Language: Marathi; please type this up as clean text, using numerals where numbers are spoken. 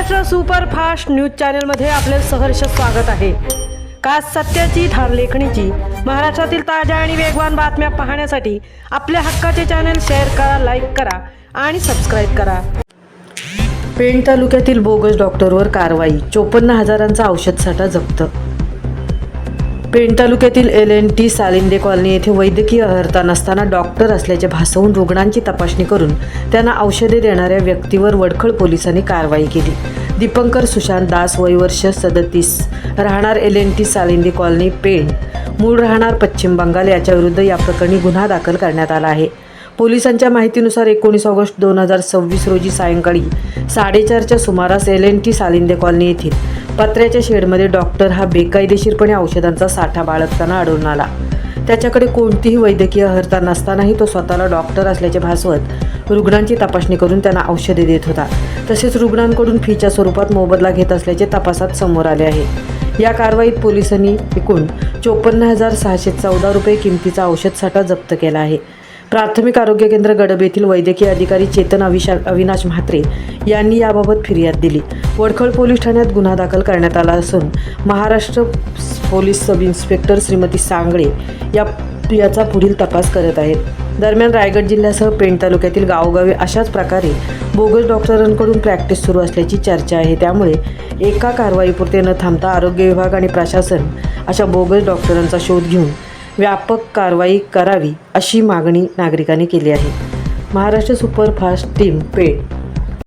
महाराष्ट्र सुपरफास्ट न्यूज चॅनलमध्ये आपले सहर्ष स्वागत आहे। खास सत्याची ठार लेखणीची महाराष्ट्रातील ताज्या आणि वेगवान बातम्या पाहण्यासाठी आपल्या हक्काचे चॅनल शेअर करा, लाईक करा आणि सबस्क्राइब करा। पेण तालुक्यातील बोगस डॉक्टरवर कारवाई, 54,000चा औषध साठा जप्त। पेण तालुक्यातील LNT सालिंदे कॉलनी येथे वैद्यकीय अर्हता नसताना डॉक्टर असल्याचे भासवून रुग्णांची तपासणी करून त्यांना औषधे देणाऱ्या व्यक्तीवर वडखळ पोलिसांनी कारवाई केली। दीपंकर सुशांत दास, वय वर्ष 37, राहणार LNT सालिंदे कॉलनी पेण, मूळ राहणार पश्चिम बंगाल याच्याविरुद्ध या प्रकरणी गुन्हा दाखल करण्यात आला आहे। पोलिसांच्या माहितीनुसार 19 ऑगस्ट 2026 रोजी सायंकाळी 4:30च्या सुमारास LNT सालिंदे कॉलनी येथील पत्र्याच्या शेडमध्ये डॉक्टर हा बेकायदेशीरपणे औषधांचा साठा बाळगताना आढळून आला। त्याच्याकडे कोणतीही वैद्यकीय अर्हता नसतानाही तो स्वतःला डॉक्टर असल्याचे भासवत रुग्णांची तपासणी करून त्यांना औषधे देत होता। तसेच रुग्णांकडून फीच्या स्वरूपात मोबदला घेत असल्याचे तपासात समोर आले आहे। या कारवाईत पोलिसांनी एकूण 54,614 रुपये किमतीचा औषध साठा जप्त केला आहे। प्राथमिक आरोग्य केंद्र गडब येथील वैद्यकीय अधिकारी चेतन अविनाश म्हात्रे यांनी याबाबत फिर्याद दिली। वडखळ पोलीस ठाण्यात गुन्हा दाखल करण्यात आला असून Maharashtra police sub inspector Shrimati Sangle याचा पुढील तपास करत आहेत। दरम्यान रायगड जिल्ह्यासह पेण तालुक्यातील गावोगावी अशाच प्रकारे बोगस डॉक्टरांकडून प्रॅक्टिस सुरू असल्याची चर्चा आहे। त्यामुळे एका कारवाईपुरते न थांबता आरोग्य विभाग आणि प्रशासन अशा बोगस डॉक्टरांचा शोध घेऊन व्यापक कारवाई करावी अशी मागणी नागरिकांनी केली आहे। Maharashtra superfast team Pen.